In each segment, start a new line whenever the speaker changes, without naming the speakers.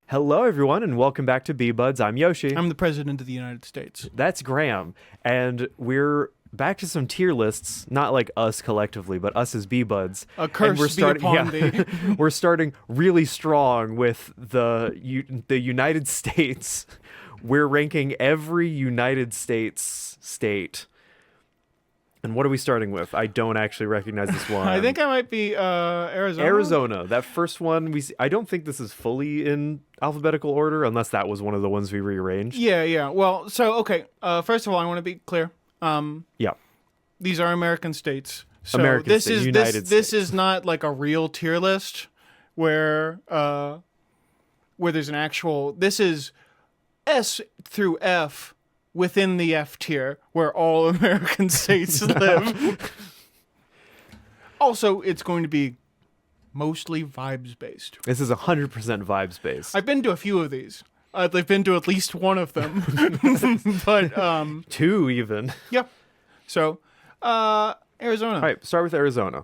Hello, everyone, and welcome back to B-Buds. I'm Yoshi.
I'm the president of the United States.
That's Graham, and we're back to some tier lists. Not like us collectively, but us as B-Buds.
A curse be upon thee.
We're starting really strong with the United States. We're ranking every United States state. And what are we starting with? I don't actually recognize this one.
I think I might be Arizona.
Arizona. That first one I don't think this is fully in alphabetical order unless that was one of the ones we rearranged.
Yeah. Well, so okay. First of all, I want to be clear.
Yeah.
These are American states. So
American states, United States.
This is not like a real tier list where there's an actual. This is S through F. Within the F tier, where all American states live. Also, it's going to be mostly vibes-based.
This is 100% vibes-based.
I've been to a few of these. I've been to at least one of them. But,
two, even.
Yep. So, Arizona.
All right, start with Arizona.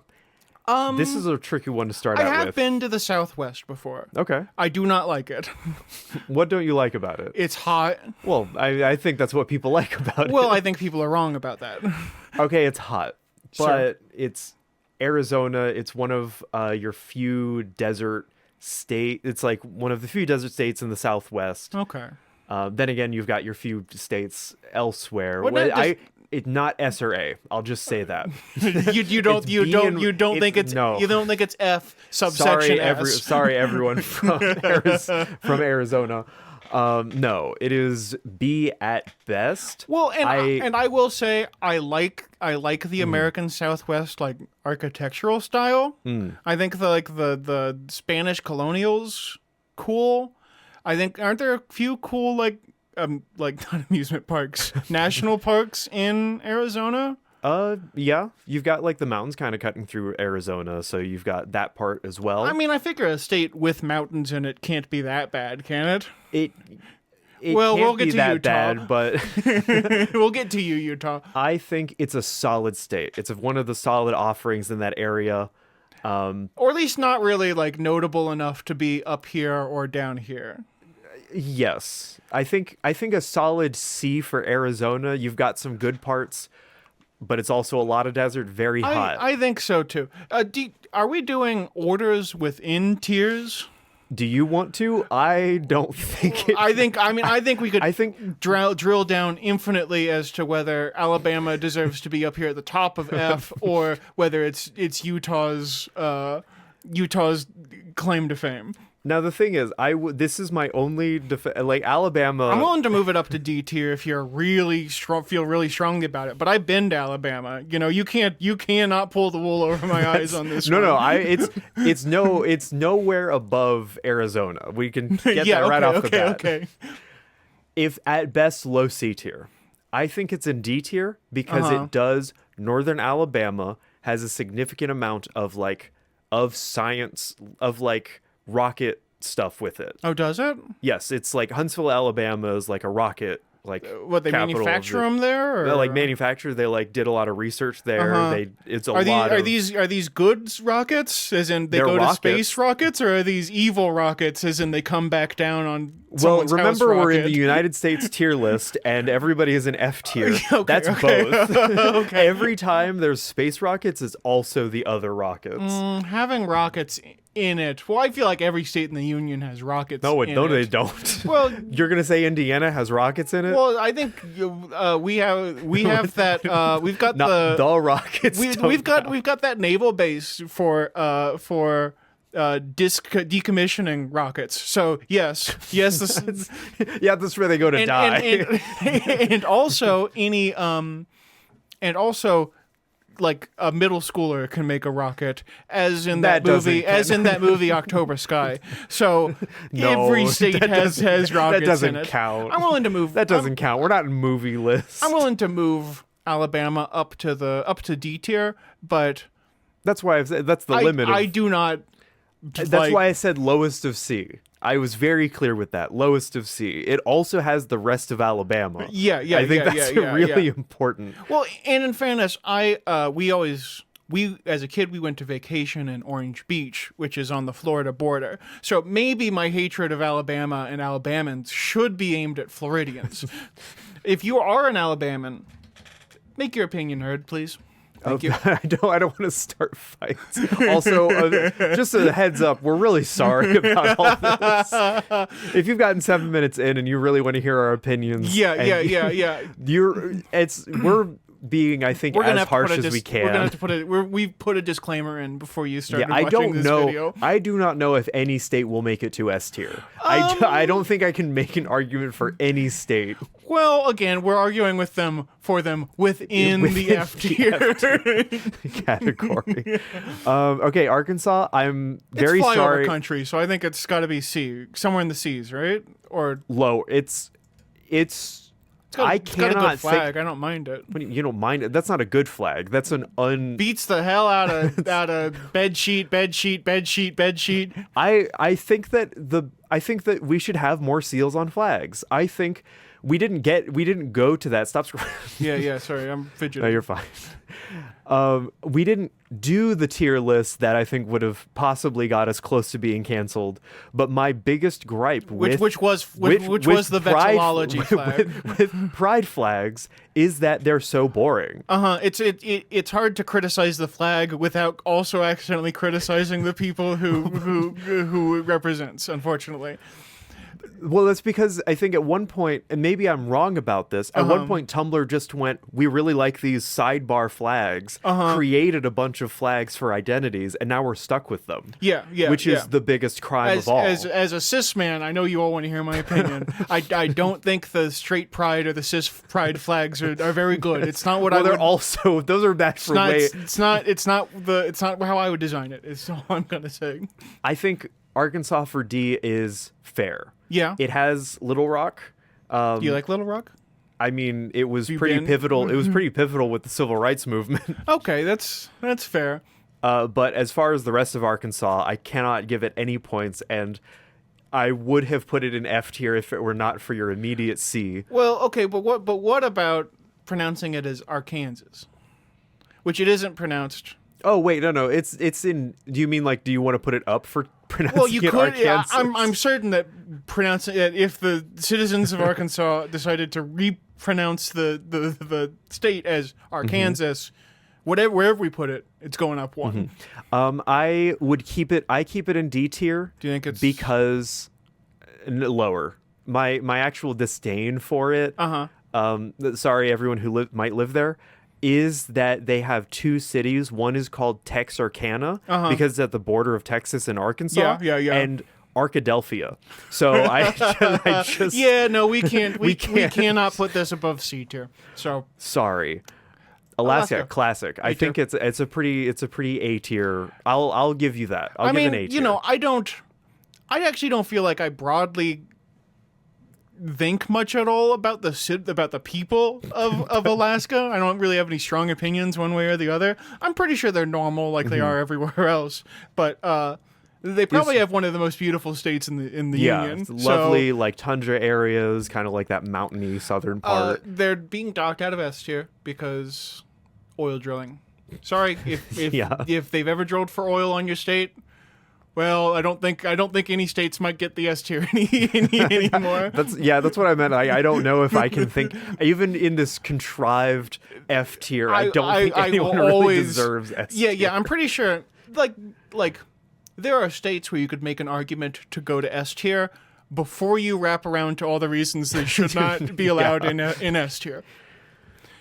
This is a tricky one to start out with.
I have been to the Southwest before.
Okay.
I do not like it.
What don't you like about it?
It's hot.
Well, I think that's what people like about it.
Well, I think people are wrong about that.
Okay, it's hot. But it's Arizona. It's one of your few desert state. It's like one of the few desert states in the Southwest.
Okay.
Then again, you've got your few states elsewhere. It's not S or A. I'll just say that.
you don't think it's F subsection S.
Sorry, everyone from Arizona. No, it is B at best.
Well, and I will say I like the American Southwest like architectural style. I think the Spanish colonials cool. I think aren't there a few cool like not amusement parks, national parks in Arizona?
Yeah, you've got like the mountains kind of cutting through Arizona, so you've got that part as well.
I mean, I figure a state with mountains in it can't be that bad, can it?
We'll get to that Utah. Bad, but
we'll get to you, Utah.
I think it's a solid state. It's one of the solid offerings in that area.
Or at least not really like notable enough to be up here or down here.
Yes. I think a solid C for Arizona. You've got some good parts, but it's also a lot of desert, very hot.
I think so too. Are we doing orders within tiers?
Do you want to? I don't think it.
I think we could drill down infinitely as to whether Alabama deserves to be up here at the top of F or whether it's Utah's claim to fame.
Now the thing is, this is my only Alabama.
I'm willing to move it up to D tier if you're really feel really strongly about it. But I've been to Alabama. You know, you cannot pull the wool over my eyes on this.
No. It's nowhere above Arizona. We can get that right off the bat.
Okay.
If at best low C tier, I think it's in D tier because it does. Northern Alabama has a significant amount of science of rocket stuff with it.
Oh, does it?
Yes, it's like Huntsville, Alabama is like a rocket
what they manufacture them there? Or?
They manufacture. They did a lot of research there.
Are these goods rockets? As in they go to space rockets, or are these evil rockets? As in they come back down on.
Well, remember we're in the
rocket?
United States tier list, and everybody is in F tier. That's both.
Okay.
Every time there's space rockets, is also the other rockets.
Having rockets in it. Well, I feel like every state in the union has rockets.
No, they don't.
Well,
you're gonna say Indiana has rockets in it?
Well, I think we have that. We've got
the rockets.
We've got that naval base for decommissioning rockets. So yes, this
yeah, that's where they go to die.
And also like a middle schooler can make a rocket, as in that movie October Sky. So every state has rockets in it.
That doesn't count.
I'm willing to move.
That doesn't count. We're not in movie lists.
I'm willing to move Alabama up to D tier, but
that's why that's the limit.
I do not.
That's why I said lowest of C. I was very clear with that. Lowest of C. It also has the rest of Alabama.
Yeah.
I think that's really important.
Well, and in fairness, we always we, as a kid, we went to vacation in Orange Beach, which is on the Florida border. So maybe my hatred of Alabama and Alabamans should be aimed at Floridians. If you are an Alabaman, make your opinion heard, please. Thank you.
I don't want to start fights. Also, just a heads up, we're really sorry about all this. If you've gotten 7 minutes in and you really want to hear our opinions,
yeah.
We're being, I think, as harsh as we can.
We're gonna have to put it. We've put a disclaimer in before you started
I
watching
don't
this
know.
video.
I do not know if any state will make it to S tier. I don't think I can make an argument for any state.
Well, again, we're arguing with them for them within the F tier
category. Okay, Arkansas. I'm very
it's flyover
sorry.
country, so I think it's got to be C, somewhere in the C's, right? Or
low. It's I
it's got a
cannot
good flag. I don't mind it.
You don't mind it? That's not a good flag. That's an
beats the hell out of bed sheet.
I think that we should have more seals on flags. I think we didn't go to that. Stop scrolling.
Yeah. Sorry, I'm fidgeting.
No, you're fine. We didn't do the tier list that I think would have possibly got us close to being canceled. But my biggest gripe with
which was the vexillology flag
with pride flags is that they're so boring.
It's hard to criticize the flag without also accidentally criticizing the people who it represents. Unfortunately.
Well, that's because I think at one point, and maybe I'm wrong about this, at one point Tumblr just went, we really like these sidebar flags, created a bunch of flags for identities, and now we're stuck with them.
Yeah.
Which is the biggest crime of all.
As a cis man, I know you all want to hear my opinion. I don't think the straight pride or the cis pride flags are very good. It's not what I would...
they're also... Those are bad for way...
It's not how I would design it, is all I'm going to say.
I think Arkansas for D is fair.
Yeah.
It has Little Rock.
Do you like Little Rock?
I mean, it was pretty pivotal. It was pretty pivotal with the civil rights movement.
Okay, that's fair.
But as far as the rest of Arkansas, I cannot give it any points, and I would have put it in F tier if it were not for your immediate C.
Well, okay, but what about pronouncing it as Arkansas? Which it isn't pronounced.
Oh wait, no. It's in. Do you mean do you want to put it up for pronouncing
well, you
it
could.
Arkansas?
I'm certain that pronouncing it, if the citizens of Arkansas decided to repronounce the state as Arkansas, wherever we put it, it's going up one.
I would keep it. I keep it in D tier.
Do you think it's
because lower? My actual disdain for it. Sorry, everyone who might live there. Is that they have two cities. One is called Texarkana because it's at the border of Texas and Arkansas.
Yeah.
And Arkadelphia. So I just
we can't. We cannot put this above C tier. So
sorry. Alaska. Classic. I think it's a pretty A tier. I'll give you that. I'll give an A tier.
I actually don't feel like I broadly think much at all about the people of Alaska. I don't really have any strong opinions one way or the other. I'm pretty sure they're normal like they are everywhere else. But they probably have one of the most beautiful states in the union.
It's lovely, tundra areas, kind of like that mountainy southern part.
They're being docked out of S tier because oil drilling. Sorry if they've ever drilled for oil on your state. Well, I don't think any states might get the S tier anymore.
That's what I meant. I don't know if I can think even in this contrived F tier. I don't think anyone really deserves S tier.
Yeah. I'm pretty sure. Like there are states where you could make an argument to go to S tier before you wrap around to all the reasons they should not be allowed in S tier.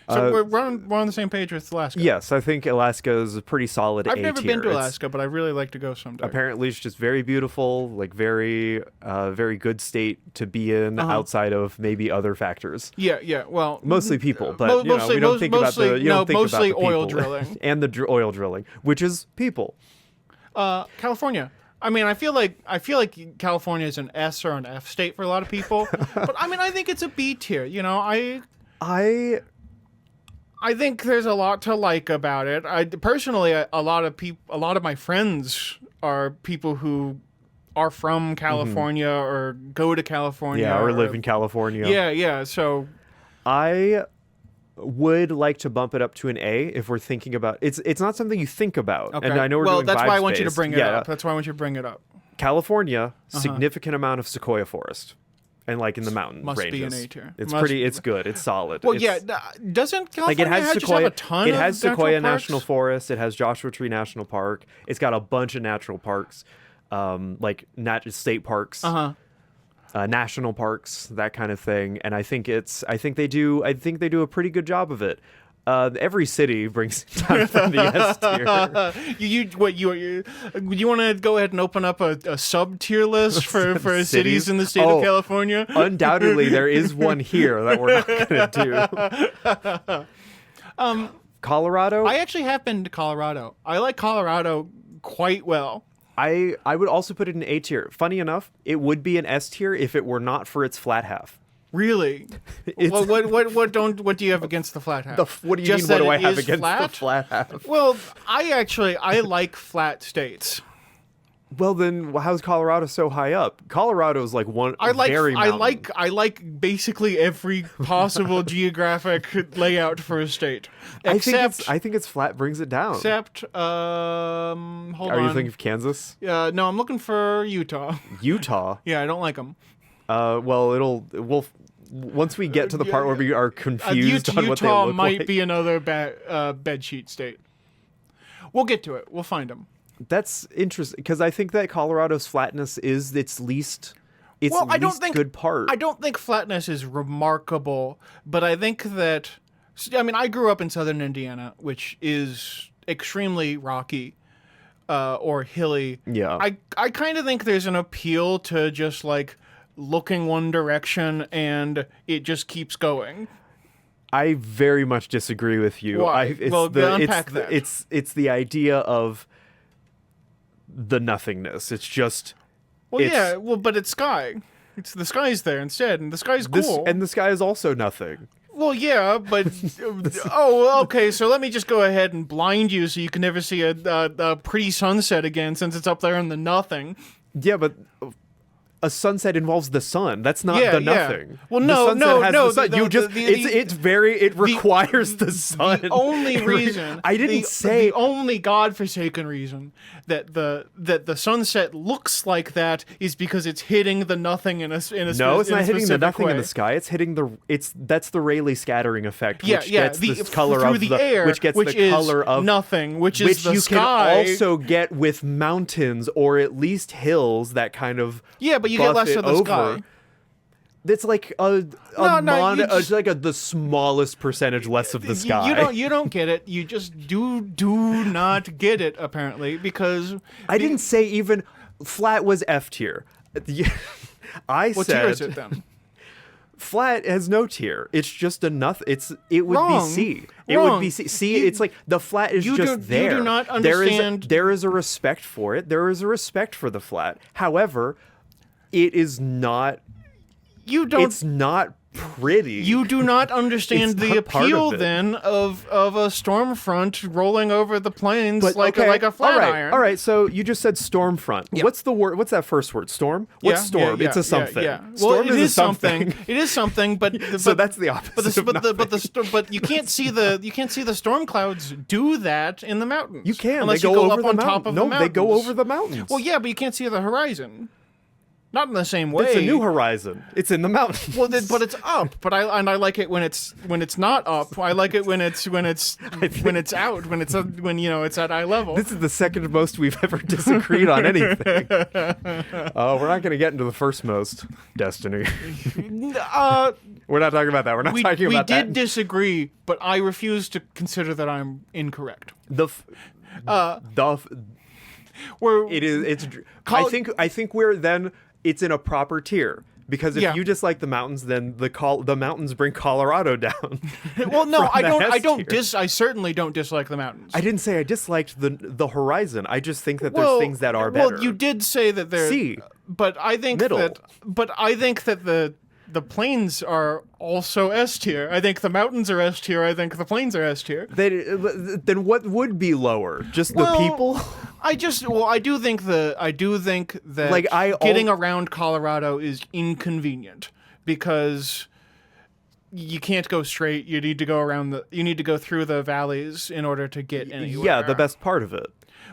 So we're on the same page with Alaska.
Yes, I think Alaska is a pretty solid A tier.
I've never been to Alaska, but I'd really like to go someday.
Apparently, it's just very beautiful, very, very good state to be in outside of maybe other factors.
Yeah. Well,
mostly people, but we don't think about the
mostly oil
people
drilling
and the oil drilling, which is people.
California. I mean, I feel like California is an S or an F state for a lot of people, but I mean, I think it's a B tier. I think there's a lot to like about it. I personally, a lot of my friends are people who are from California or go to California
or live in California.
Yeah. So
I would like to bump it up to an A if we're thinking about it's not something you think about.
Okay.
And I know we're doing
that's why I want you to
vibes-based.
bring it up. That's why I want you to bring it up.
California, significant amount of sequoia forest. And like in the mountain
Must
ranges.
be an A tier.
It's pretty. It's good. It's solid.
Well,
it's,
doesn't California
like it has
just
Sequoia.
have a ton
It
of
has Sequoia
natural
National
parks?
Forest. It has Joshua Tree National Park. It's got a bunch of natural parks, like state parks, national parks, that kind of thing. And I think they do a pretty good job of it. Every city brings down from the S tier.
You want to go ahead and open up a sub tier list for cities in the state of California?
Undoubtedly, there is one here that we're not going to do. Colorado.
I actually have been to Colorado. I like Colorado quite well.
I would also put it in A tier. Funny enough, it would be an S tier if it were not for its flat half.
Really? What do you have against the flat half?
What do you mean? What do I have against the flat half?
Well, I like flat states.
Well, then how's Colorado so high up? Colorado's like one.
I
like
basically every possible geographic layout for a state.
I think it's flat brings it down.
Except, hold on.
Are you thinking of Kansas?
No, I'm looking for Utah.
Utah.
Yeah, I don't like them.
We'll once we get to the part where we are confused on what they
Utah
look
might
like.
be another bedsheet state. We'll get to it. We'll find them.
That's interesting because I think that Colorado's flatness is its least good part.
I don't think flatness is remarkable, but I think that I grew up in southern Indiana, which is extremely rocky or hilly.
Yeah.
I kind of think there's an appeal to just like looking one direction and it just keeps going.
I very much disagree with you.
Why? Unpack that.
It's the idea of the nothingness. It's just.
But it's sky. It's the sky's there instead, and the sky's cool.
And the sky is also nothing.
Well, yeah, but okay. So let me just go ahead and blind you, so you can never see a pretty sunset again, since it's up there in the nothing.
Yeah, but a sunset involves the sun. That's not the nothing.
Yeah. Well, no.
It requires the sun.
The only reason the only godforsaken reason that the sunset looks like that is because it's hitting the nothing in a
No, it's not hitting the nothing
way.
in the sky. It's hitting that's the Rayleigh scattering effect, which gets the color
through
of
the air,
which gets the color of
nothing, which is the
you
sky.
can also get with mountains or at least hills that kind of
but you get less of the sky.
It's like it's like the smallest percentage less of the sky.
You don't get it. You just do not get it, apparently, because
I didn't say even flat was F tier.
What tier is it then?
Flat has no tier. It's just a nothing. It would
Wrong.
be C. It
Wrong.
would be C. See, it's like the flat is just there.
You do not understand.
There is a respect for it. There is a respect for the flat. However, it is not. It's not pretty.
You do not understand the appeal then of a storm front rolling over the plains like a flat iron.
All right. So you just said storm front.
Yeah.
What's the word? What's that first word? Storm. What's storm? It's a something.
Yeah.
Storm
Well,
is something.
It is something, but
so that's the opposite.
But you can't see the storm clouds do that in the mountains.
You can.
Unless
they go
you go
over
up
the
on
mountain.
top of the mountains.
They go over the mountains.
Well, yeah, but you can't see the horizon. Not in the same way.
It's a new horizon. It's in the mountains.
Well, but it's up. But I like it when it's not up. I like it when it's out. It's at eye level.
This is the second most we've ever disagreed on anything. We're not going to get into the first most, Destiny. We're not talking about that. We're not talking about that.
We did disagree, but I refuse to consider that I'm incorrect.
I think we're then. It's in a proper tier because if you dislike the mountains, then the mountains bring Colorado down.
Well, no, I certainly don't dislike the mountains.
I didn't say I disliked the horizon. I just think that there's things that are better.
Well, you did say that there's
C.
But I think that the plains are also S tier. I think the mountains are S tier. I think the plains are S tier.
Then what would be lower? Just the people?
I do think that getting around Colorado is inconvenient because you can't go straight. You need to go you need to go through the valleys in order to get anywhere.
Yeah, the best part of it.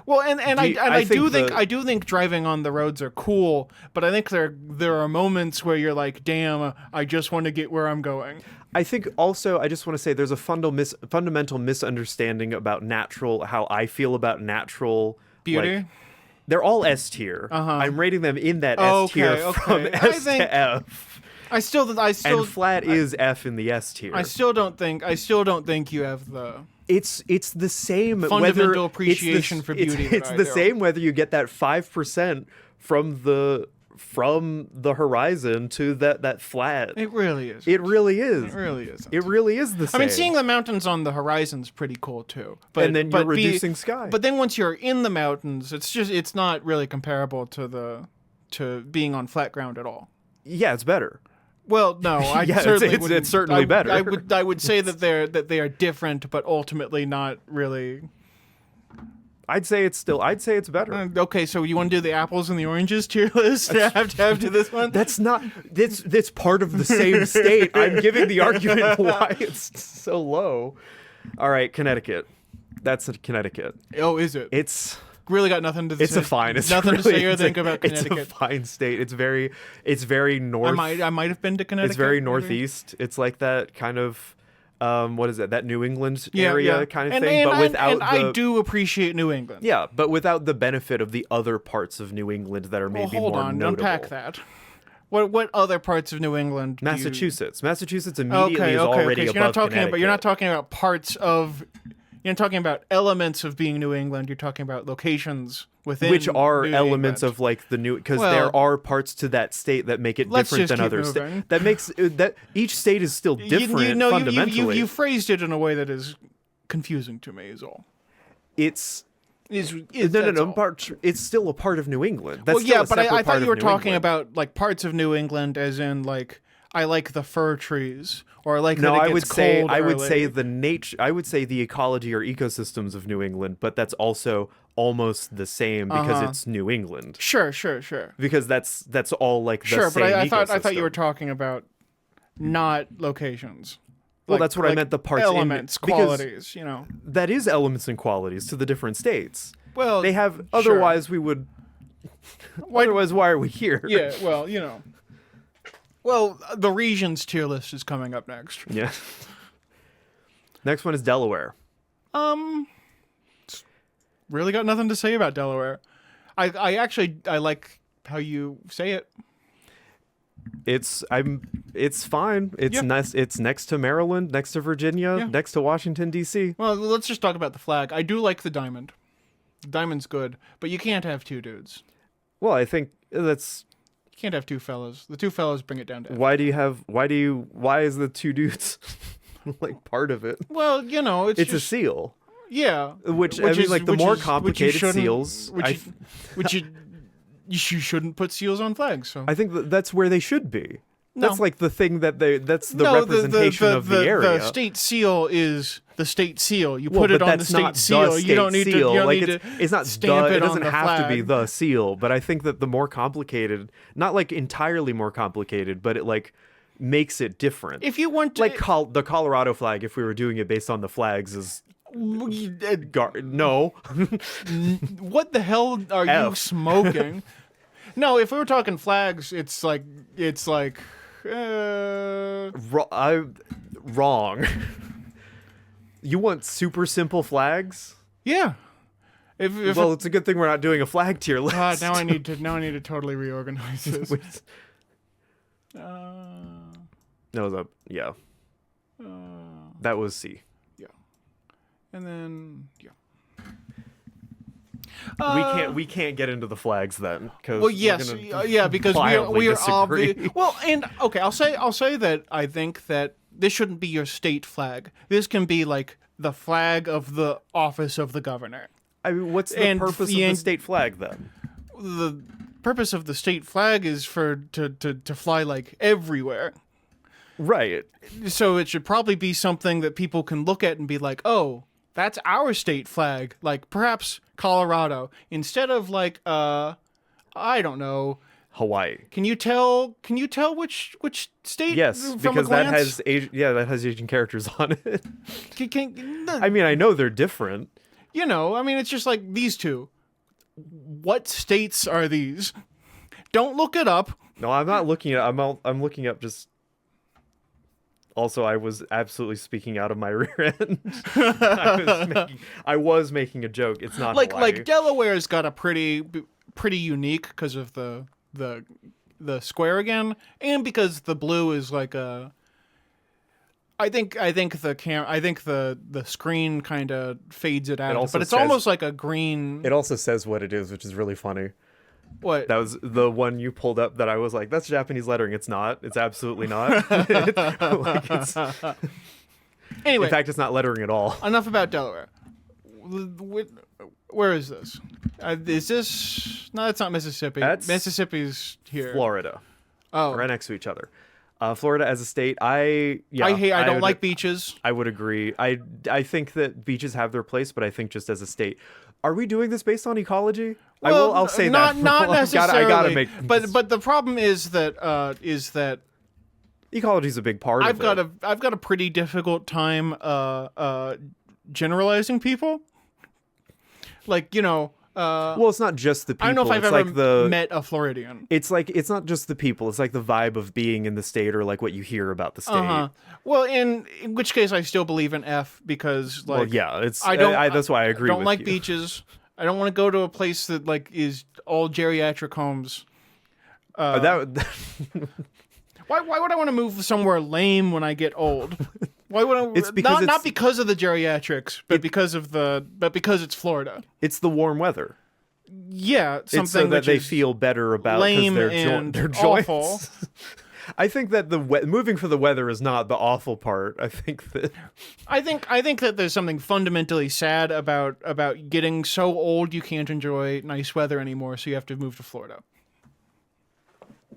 Well, I do think driving on the roads are cool, but I think there are moments where you're like, damn, I just want to get where I'm going.
I think also, I just want to say there's a fundamental misunderstanding about how I feel about natural
beauty.
Like, they're all S tier. I'm rating them in that S tier from S to F.
I still
and flat is F in the S tier.
I still don't think you have the
it's the same
fundamental appreciation for beauty.
It's the same whether you get that 5% from the horizon to that flat.
It really is.
It really is.
It really is.
It really is the same.
I mean, seeing the mountains on the horizon's pretty cool too.
And then you're reducing sky.
But then once you're in the mountains, it's not really comparable to being on flat ground at all.
Yeah, it's better.
Well, no,
it's certainly better.
I would say that they are different, but ultimately not really.
I'd say it's better.
Okay, so you want to do the apples and the oranges tier list after this one?
That's part of the same state. I'm giving the argument why it's so low. All right, Connecticut. That's Connecticut.
Oh, is it?
It's
really got nothing to say.
It's a fine. It's
nothing
really,
to say or think about Connecticut.
It's a fine state. It's very north.
I might have been to Connecticut.
It's very northeast. Maybe? It's like that kind of what is it? That New England area kind of thing, but without.
I do appreciate New England.
Yeah, but without the benefit of the other parts of New England that are maybe more notable.
Unpack that. What other parts of New England?
Massachusetts. Massachusetts immediately is already above Connecticut.
You're not talking about parts of. You're not talking about elements of being New England. You're talking about locations within
which are
New
elements
England.
of like the new because there are parts to that state that make it different than other states. That makes that each state is still different fundamentally.
You phrased it in a way that is confusing to me. Is all.
It's still a part of New England. That's
but I thought you were talking about like parts of New England, as in like I like the fir trees, or like
no.
That
I would say
the
nature. I would say the ecology or ecosystems of New England, but that's also almost the same because it's New England.
Sure.
Because that's all like the same.
But I thought you were talking about not locations.
Well, that's what I meant. The parts,
elements, qualities. You know,
that is elements and qualities to the different states.
Well,
they have. Otherwise, we would. Otherwise, why are we here?
Yeah. Well, you know. Well, the regions tier list is coming up next.
Yeah. Next one is Delaware.
Really got nothing to say about Delaware. I actually like how you say it.
It's fine. It's nice. It's next to Maryland, next to Virginia, next to Washington D.C.
Well, let's just talk about the flag. I do like the diamond. The diamond's good, but you can't have two dudes.
Well, I think that's.
You can't have two fellas. The two fellas bring it down to F.
Why is the two dudes like part of it?
Well, you know, it's
a seal.
Yeah.
Which I mean, like the more complicated seals,
you shouldn't put seals on flags. So
I think that's where they should be.
No.
That's like the thing that's the representation of the area.
The state seal is the state seal. You put it on the state seal. You don't need
seal.
to.
It's not
stamp
it
it
doesn't
on the
have
flag.
to be the seal. But I think that the more complicated, not like entirely more complicated, but it like makes it different.
If you want to,
like the Colorado flag, if we were doing it based on the flags, is. No.
What the hell are you smoking? No, if we were talking flags, it's like
wrong. You want super simple flags?
Yeah.
Well, it's a good thing we're not doing a flag tier list.
Now I need to totally reorganize this.
No, that was C.
And then
we can't get into the flags then.
Well, yes, because we are obviously well. And okay, I'll say that I think that this shouldn't be your state flag. This can be like the flag of the office of the governor.
I mean, what's the purpose of the state flag then?
The purpose of the state flag is to fly like everywhere.
Right.
So it should probably be something that people can look at and be like, oh, that's our state flag. Like perhaps Colorado, instead of like I don't know, Hawaii. Can you tell which state?
Yes,
from
because
a
that
glance?
has Asian characters on it. I mean, I know they're different.
I mean, it's just like these two. What states are these? Don't look it up.
No, I'm not looking at. I'm looking up just. Also, I was absolutely speaking out of my rear end. I was making a joke. It's not Hawaii.
Like Delaware's got a pretty unique because of the square again, and because the blue is like a. I think the screen kind of fades it out, but it's almost like a green.
It also says what it is, which is really funny.
What?
That was the one you pulled up that I was like, that's Japanese lettering. It's not. It's absolutely not.
Anyway.
In fact, it's not lettering at all.
Enough about Delaware. Where is this? Is this... No, that's not Mississippi. Mississippi's here.
Florida.
Oh.
Right next to each other. Florida as a state, I
don't like beaches.
I would agree. I think that beaches have their place, but I think just as a state, are we doing this based on ecology?
Well,
I'll say
not
that.
Not necessarily.
I gotta make.
But the problem is that
ecology is a big part of it.
I've got a pretty difficult time generalizing people. Like,
well, it's not just the people.
I don't know if I've
ever
met a Floridian.
It's like, it's not just the people. It's like the vibe of being in the state, or like what you hear about the state.
Well, in which case I still believe in F, because like,
well, yeah, that's why I agree.
I don't
with
like
you.
beaches. I don't want to go to a place that like is all geriatric homes. Why would I want to move somewhere lame when I get old? Why would I? It's because not because of the geriatrics, but because it's Florida.
It's the warm weather.
Yeah, something
it's so that they feel better about
lame
their
and
joints.
Awful.
I think that moving for the weather is not the awful part. I think that
there's something fundamentally sad about getting so old you can't enjoy nice weather anymore, so you have to move to Florida.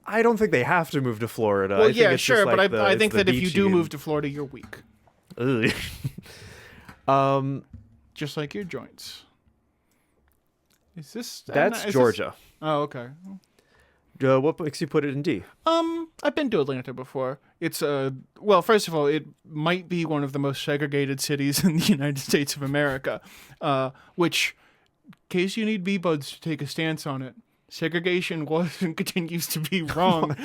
I don't think they have to move to Florida.
Well,
I think it's
sure,
just like
but I think that if you do move to Florida, you're weak. Just like your joints. Is this?
That's Georgia.
Oh, okay.
What makes you put it in D?
I've been to Atlanta before. It's well, first of all, it might be one of the most segregated cities in the United States of America. Which, in case you need B-buds to take a stance on it, segregation was and continues to be wrong.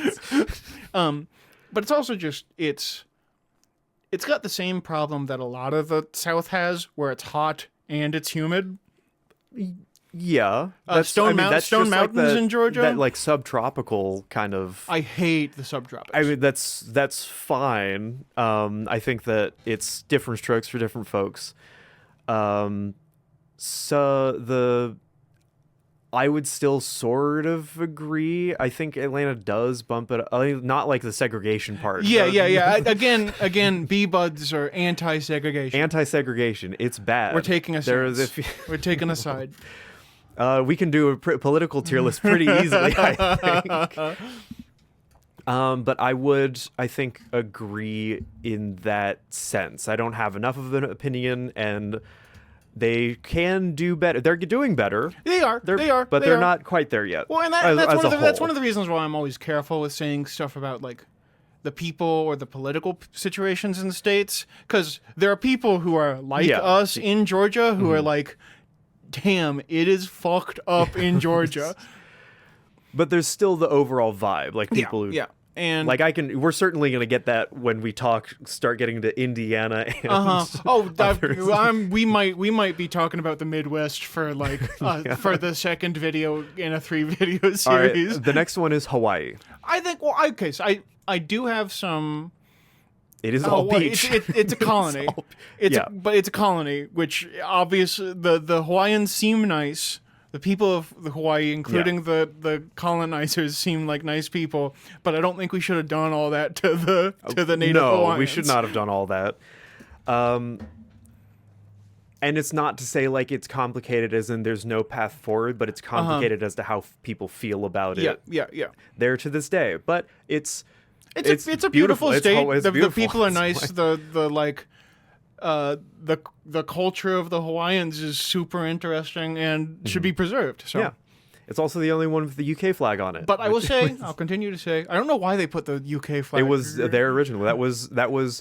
But it's also just it's got the same problem that a lot of the South has, where it's hot and it's humid.
Yeah,
Stone Mountains in Georgia.
That like subtropical kind of.
I hate the subtropics.
I mean, that's fine. I think that it's different strokes for different folks. I would still sort of agree. I think Atlanta does bump it up. I mean, not like the segregation part.
Yeah. Again, B-buds are anti-segregation.
Anti-segregation. It's bad.
We're taking a side. We're taking a side.
We can do a political tier list pretty easily, I think. But I think, agree in that sense. I don't have enough of an opinion, and they can do better. They're doing better.
They are.
But they're not quite there yet.
Well, and that's one of the reasons why I'm always careful with saying stuff about like the people or the political situations in the states, because there are people who are like us in Georgia who are like, damn, it is fucked up in Georgia.
But there's still the overall vibe, like people who
and
like we're certainly going to get that when we start getting to Indiana and
we might be talking about the Midwest for like for the second video in a 3-video series.
All right, the next one is Hawaii.
I think so I do have some.
It is all beach.
It's a colony. But it's a colony, which obviously the Hawaiians seem nice. The people of the Hawaii, including the colonizers, seem like nice people. But I don't think we should have done all that to the native Hawaiians.
No, we should not have done all that. And it's not to say like it's complicated as in there's no path forward, but it's complicated as to how people feel about it.
Yeah.
There to this day, but it's
a beautiful state. The people are nice. The culture of the Hawaiians is super interesting and should be preserved. So.
Yeah, It's also the only one with the UK flag on it.
But I will say, I'll continue to say, I don't know why they put the UK flag.
It was there originally. That was
Didn't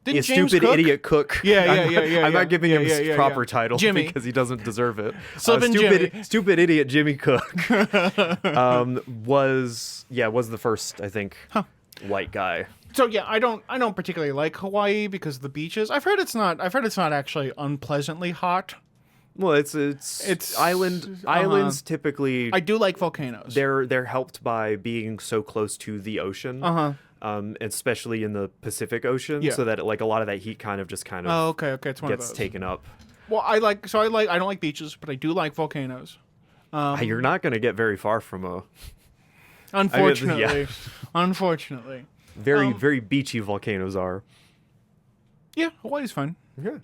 a
James
stupid
Cook?
idiot Cook.
Yeah.
I'm not giving him his
yeah.
proper title
Jimmy.
because he doesn't deserve it.
Slippin' Jimmy.
Stupid idiot Jimmy Cook was the first, I think, white guy.
So yeah, I don't particularly like Hawaii because of the beaches. I've heard it's not actually unpleasantly hot.
Well, it's islands typically.
I do like volcanoes.
They're helped by being so close to the ocean. Especially in the Pacific Ocean, so that like a lot of that heat kind of it's one
gets
of those. Taken up.
Well, I don't like beaches, but I do like volcanoes.
You're not going to get very far from a.
Unfortunately, unfortunately.
Very beachy volcanoes are.
Yeah, Hawaii's fun.
Yeah.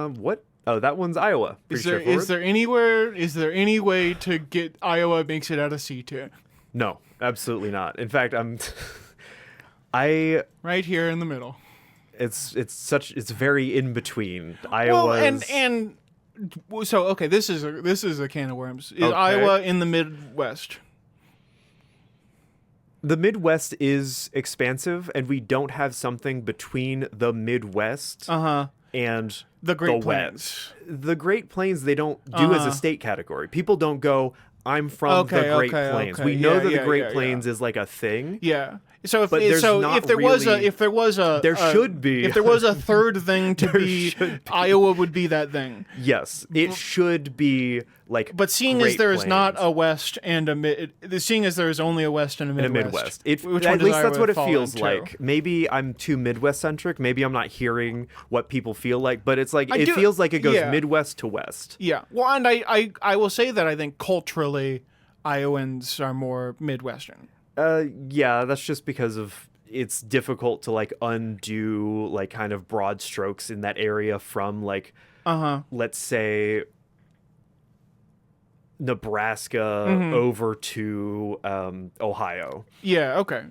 What? Oh, that one's Iowa.
Is there any way to get Iowa makes it out of C tier?
No, absolutely not. In fact,
right here in the middle.
It's very in between. Iowa's
so okay, this is a can of worms. Is Iowa in the Midwest?
The Midwest is expansive, and we don't have something between the Midwest and
the Great Plains.
West. The Great Plains they don't do as a state category. People don't go, I'm from the Great Plains. We know that the Great Plains is like a thing.
Yeah. So if
there should be.
If there was a third thing to be, Iowa would be that thing.
Yes, it should be like.
But seeing as there is not a West and a mid, seeing as there is only a West and a Midwest,
at least that's what it feels like. Maybe I'm too Midwest centric. Maybe I'm not hearing what people feel like. But it's like it feels like it goes Midwest to West.
Yeah. Well, and I will say that I think culturally, Iowans are more Midwestern.
Yeah, that's just because of it's difficult to like undo like kind of broad strokes in that area from like let's say Nebraska over to Ohio.
Yeah, okay.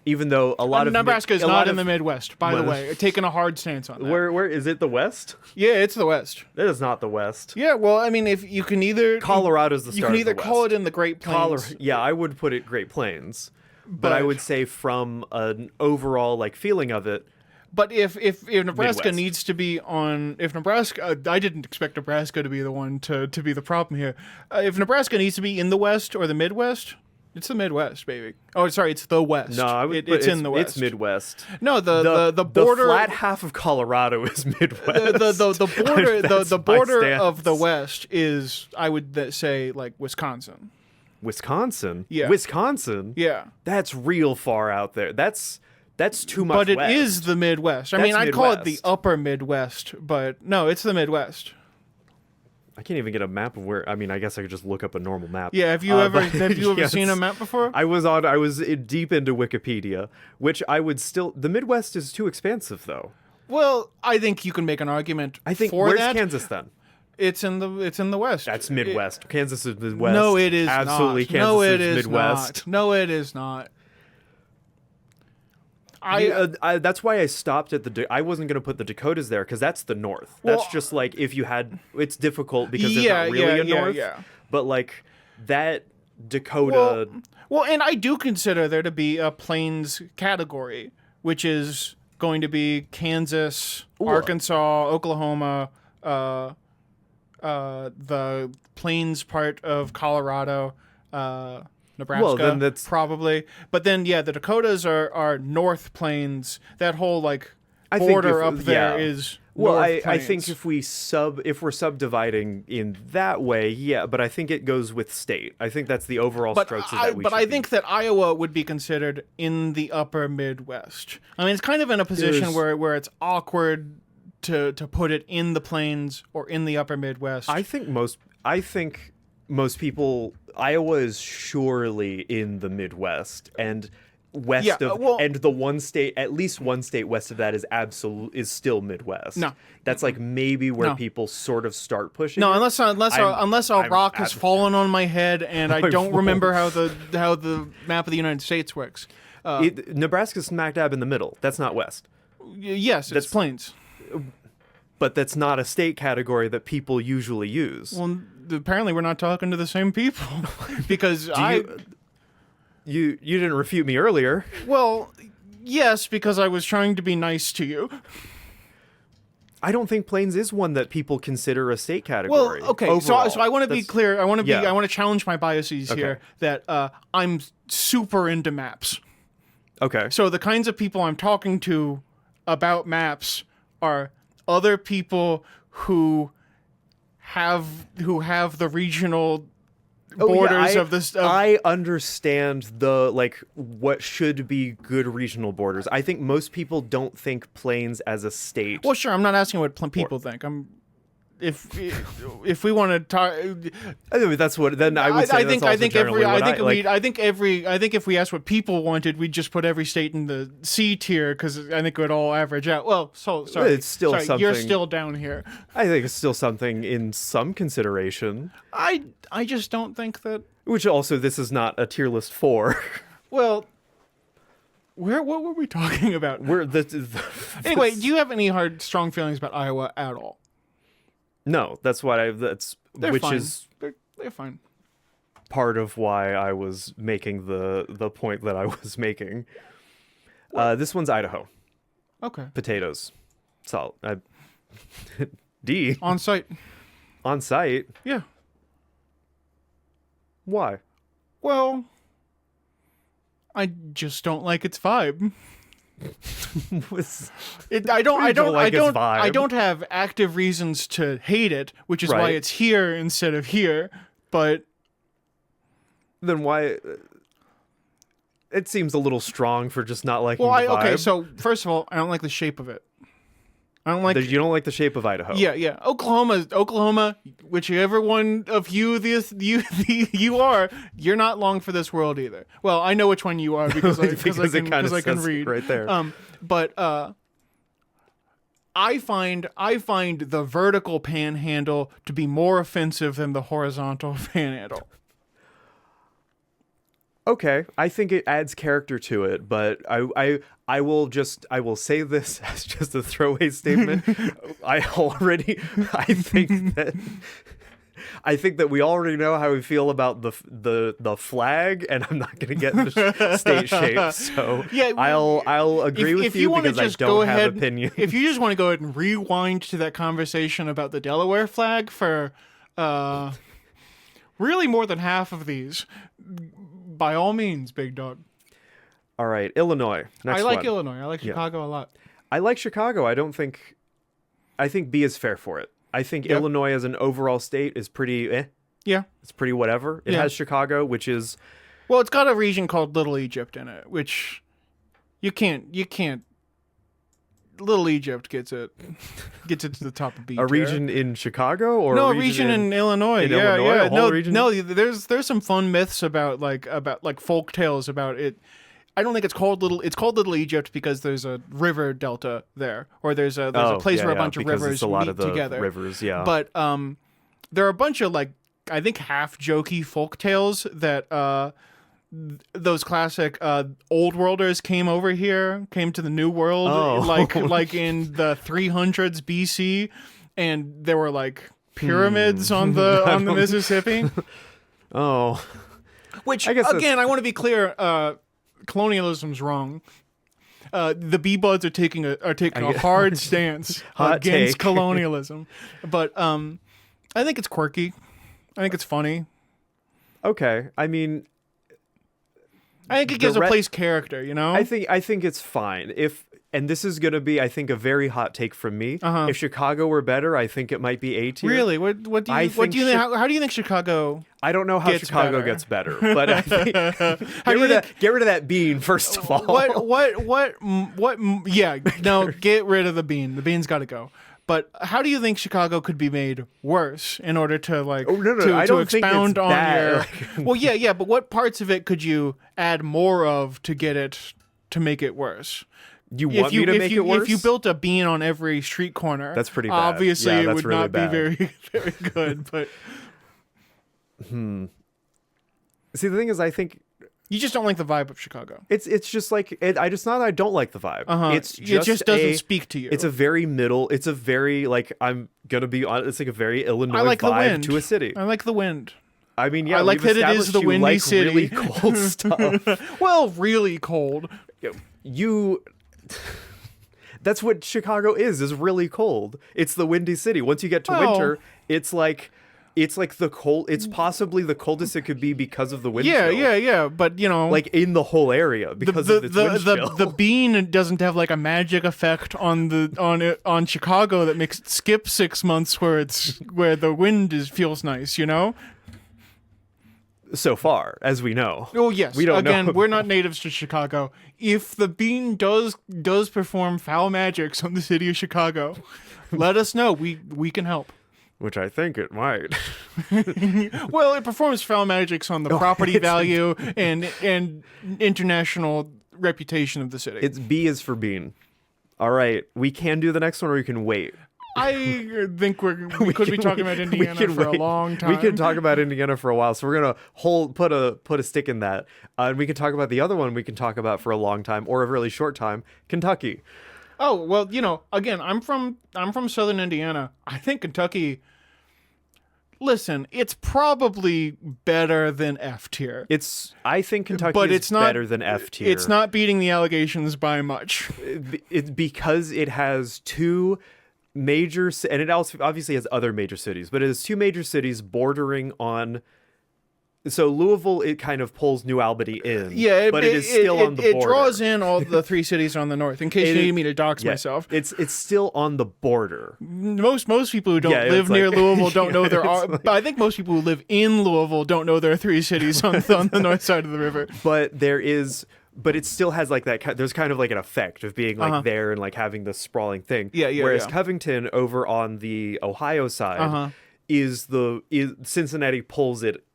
Even though a lot of
Nebraska is not in the Midwest, by the way, taking a hard stance on that.
Where is it? The West?
Yeah, it's the West.
It is not the West.
Yeah, well, I mean, if you can either
Colorado's the start.
You can either
of the
call
West.
it in the Great Plains.
Yeah, I would put it Great Plains, but I would say from an overall like feeling of it.
But if Nebraska
Midwest.
needs to be on, if Nebraska, I didn't expect Nebraska to be the one to be the problem here. If Nebraska needs to be in the West or the Midwest. It's the Midwest, baby. Oh, sorry, it's the West.
No,
it's in the West.
It's Midwest.
No, the border.
The flat half of Colorado is Midwest.
The border of the West is, I would say, like Wisconsin.
Wisconsin.
Yeah.
Wisconsin.
Yeah.
That's real far out there. That's too much.
But it
west.
is the Midwest. I mean, I'd call it the upper Midwest, but no, it's the Midwest.
I can't even get a map of where. I mean, I guess I could just look up a normal map.
Yeah, have you ever seen a map before?
I was deep into Wikipedia, which I would still. The Midwest is too expansive, though.
Well, I think you can make an argument.
I think
for
where's
that.
Kansas then?
It's in the West.
That's Midwest. Kansas is Midwest.
No, it is
absolutely.
Not.
Kansas
no, it
is
is
Midwest.
Not. No, it is not.
That's why I stopped at I wasn't going to put the Dakotas there because that's the North. That's just like if you had. It's difficult because there's not really a North.
Yeah.
But like that Dakota.
Well, and I do consider there to be a Plains category, which is going to be Kansas, Arkansas, Oklahoma, the Plains part of Colorado. Nebraska,
well, then that's
probably. But then, yeah, the Dakotas are North Plains. That whole like
I
border
think
up there is.
Well,
North
I think
Plains.
if we're subdividing in that way, yeah. But I think it goes with state. I think that's the overall strokes that we.
But I think that Iowa would be considered in the upper Midwest. I mean, it's kind of in a position where it's awkward to put it in the Plains or in the upper Midwest.
I think most people. Iowa is surely in the Midwest and west of, and the one state, at least one state west of that is still Midwest.
No,
that's like maybe where people sort of start pushing.
No,
it.
unless a rock has fallen on my head and I don't remember how the map of the United States works.
Nebraska's smack dab in the middle. That's not west.
Yes, it's Plains.
But that's not a state category that people usually use.
Well, apparently we're not talking to the same people because
you didn't refute me earlier.
Well, yes, because I was trying to be nice to you.
I don't think plains is one that people consider a state category.
Well, okay,
overall.
so I want to be clear. I want to challenge my biases
Okay.
here. That I'm super into maps.
Okay.
So the kinds of people I'm talking to about maps are other people who have the regional borders of this.
I understand the what should be good regional borders. I think most people don't think plains as a state.
Well, sure. I'm not asking what people think. If we want to talk,
I mean, that's what. Then I would say
I think if we asked what people wanted, we'd just put every state in the C tier because I think it would all average out. Well, sorry,
it's still something.
You're still down here.
I think it's still something in some consideration.
I just don't think that.
Which also, this is not a tier list 4.
Well, what were we talking about? Anyway, do you have any strong feelings about Iowa at all?
No, that's why
They're
which
fine.
is
they're fine.
part of why I was making the point that I was making. This one's Idaho.
Okay.
Potatoes. Salt. D.
On site.
On site.
Yeah.
Why?
Well, I just don't like its vibe. I don't have active reasons to hate it, which is why it's here instead of here. But
then why? It seems a little strong for just not liking the vibe.
Okay. So first of all, I don't like the shape of it. I don't like.
You don't like the shape of Idaho.
Yeah. Oklahoma, whichever one of you you are, you're not long for this world either. Well, I know which one you are because I can read
right there.
But I find the vertical panhandle to be more offensive than the horizontal panhandle.
Okay, I think it adds character to it, but I will say this as just a throwaway statement. I think that we already know how we feel about the flag, and I'm not going to get into state shape. So yeah, I'll agree with you because I don't have opinion.
If you just want to go ahead and rewind to that conversation about the Delaware flag for really more than half of these, by all means, big dog.
All right, Illinois. Next
I like
one.
Illinois. I like Chicago a lot.
I like Chicago. I think B is fair for it. I think Illinois as an overall state is pretty
Yeah.
It's pretty whatever. It has Chicago, which is...
Well, it's got a region called Little Egypt in it, which you can't... Little Egypt gets it to the top of B.
A region in Chicago or
a region in Illinois. There's some fun myths about folk tales about it. I don't think it's called Little Egypt because there's a river delta there, or there's a place where a bunch of rivers meet together.
Rivers, yeah.
But there are a bunch of I think half jokey folk tales that those classic old worlders came to the new world like in the 300s BC, and there were pyramids on the Mississippi.
Oh,
which again, I want to be clear. Colonialism's wrong. The B-Buds are taking a hard stance against colonialism, but I think it's quirky. I think it's funny.
Okay, I mean,
I think it gives a place character. You know,
I think it's fine and this is going to be, I think, a very hot take from me. If Chicago were better, I think it might be A tier.
Really? What do you think? How do you think Chicago?
I don't know how Chicago gets better, but I think get rid of that bean first of all.
What? Yeah, no, get rid of the bean. The bean's got to go. But how do you think Chicago could be made worse in order to to expound on
bad.
your? Well, yeah, but what parts of it could you add more of to get it to make it worse?
You want me to make it worse?
If you built a bean on every street corner,
that's pretty bad.
Obviously,
it
would
really
not
bad.
be very, very good. But
See, the thing is, I think
You just don't like the vibe of Chicago.
It's just like I just not that I don't like the vibe. It's
It just doesn't speak to you.
It's a very middle. It's a very like I'm gonna be honest. It's like a very Illinois
I like the
vibe
wind.
to a city.
I like the wind.
I mean, yeah,
I like
we've
that it is
established
the
you
windy
like
city.
really cold stuff.
Well, really cold.
You. That's what Chicago is really cold. It's the windy city. Once you get to winter, it's like the cold. It's possibly the coldest it could be because of the wind chill.
Yeah. But
like in the whole area because of its wind chill.
The bean doesn't have like a magic effect on Chicago that makes it skip 6 months where the wind feels nice.
So far as we know.
Oh yes.
We don't know.
We're not natives to Chicago. If the bean does perform foul magics on the city of Chicago, let us know. We can help.
Which I think it might.
Well, it performs foul magics on the property value and international reputation of the city.
It's B is for bean. All right, we can do the next one, or we can wait.
I think we could be talking about Indiana for a long time.
We can talk about Indiana for a while, so we're gonna put a stick in that, and we can talk about the other one. We can talk about for a long time or a really short time, Kentucky.
Oh well, again, I'm from Southern Indiana. I think Kentucky. Listen, it's probably better than F tier.
I think Kentucky is better than F tier.
It's not beating the allegations by much.
It's because it has two major, and it also obviously has other major cities, but it has two major cities bordering on. So Louisville, it kind of pulls New Albany in, but it is still on the border.
It draws in all the three cities on the north. In case you need me to dox myself,
it's still on the border.
Most people who don't live near Louisville don't know there are. But I think most people who live in Louisville don't know there are three cities on the north side of the river.
But it still has like that. There's kind of like an effect of being like there and like having this sprawling thing. Whereas Covington over on the Ohio side is Cincinnati pulls it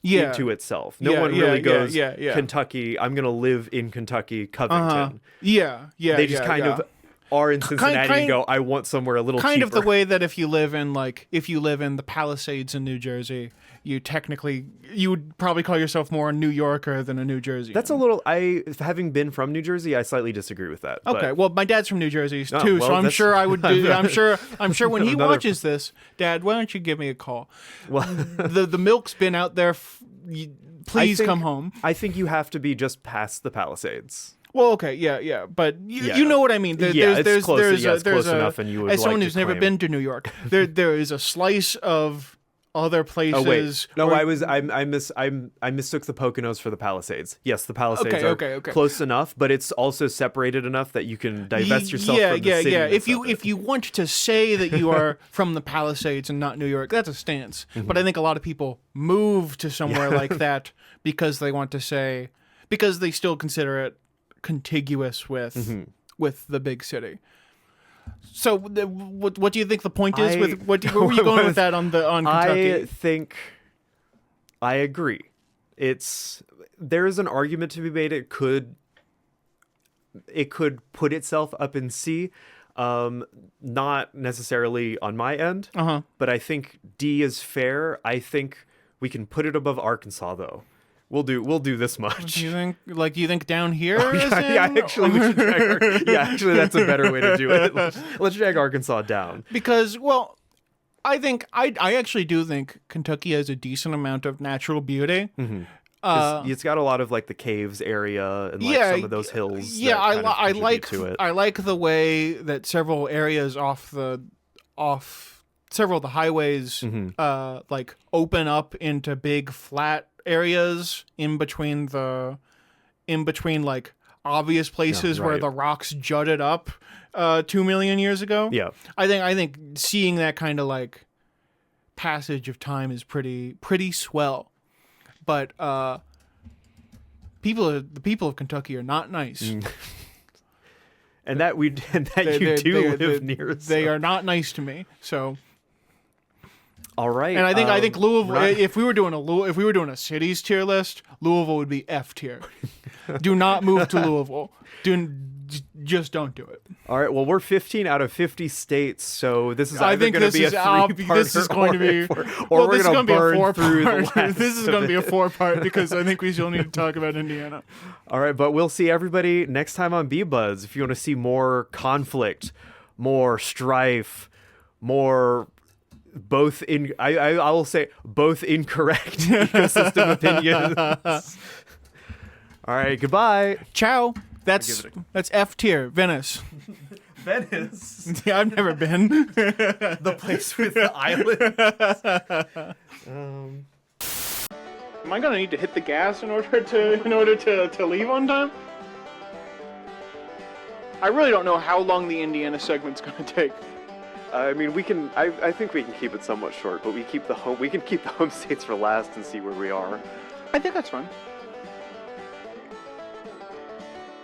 into itself. No one really goes, Kentucky, I'm going to live in Kentucky, Covington. They just kind of are in Cincinnati and go, I want somewhere a little cheaper.
Kind of the way that if you live in the Palisades in New Jersey, you would probably call yourself more a New Yorker than a New Jerseyan.
That's having been from New Jersey, I slightly disagree with that.
Okay, well, my dad's from New Jersey too, so I'm sure I would do. I'm sure when he watches this, Dad, why don't you give me a call? Well, the milk's been out there. Please come home.
I think you have to be just past the Palisades.
Well, okay, yeah, but you know what I mean.
It's close enough, and you would.
As someone who's never been to New York, there is a slice of other places.
Oh wait, no, I mistook the Poconos for the Palisades. Yes, the Palisades are close enough, but it's also separated enough that you can divest yourself from the city.
Yeah. If you want to say that you are from the Palisades and not New York, that's a stance. But I think a lot of people move to somewhere like that because they want to say, because they still consider it contiguous with the big city. So, what do you think the point is? Where were you going with that on Kentucky?
I agree. There is an argument to be made. It could put itself up in C, not necessarily on my end, but I think D is fair. I think we can put it above Arkansas, though. We'll do this much.
Do you think down here?
Actually, we should drag actually, that's a better way to do it. Let's drag Arkansas down.
Because, well, I actually do think Kentucky has a decent amount of natural beauty.
It's got a lot of like the caves area and some of those hills.
Yeah, I like the way that several areas off several of the highways like open up into big flat areas in between like obvious places where the rocks jutted up 2 million years ago.
Yeah.
I think seeing that kind of like passage of time is pretty swell. But the people of Kentucky are not nice.
And that you do live near.
They are not nice to me. So
all right.
And I think Louisville. If we were doing a cities tier list, Louisville would be F tier. Do not move to Louisville. Just don't do it.
All right. Well, we're 15 out of 50 states, so this is
I
either
think
going to
this
be a
is
three-parter,
this is going to be
or
this is
we're
going
going
to
to
be a
burn through the
four-part.
last
This is
of
going to be a
it.
4-part because I think we still need to talk about Indiana.
All right, but we'll see everybody next time on B-Buzz. If you want to see more conflict, more strife, more both in I will say both incorrect ecosystem opinions. All right, goodbye.
Ciao. That's F tier, Venice.
Venice,
Yeah, I've never been.
the place with the island.
Am I gonna need to hit the gas in order to leave on time? I really don't know how long the Indiana segment's gonna take.
I mean, we can. I think we can keep it somewhat short, but we can keep the home states for last and see where we are.
I think that's fine.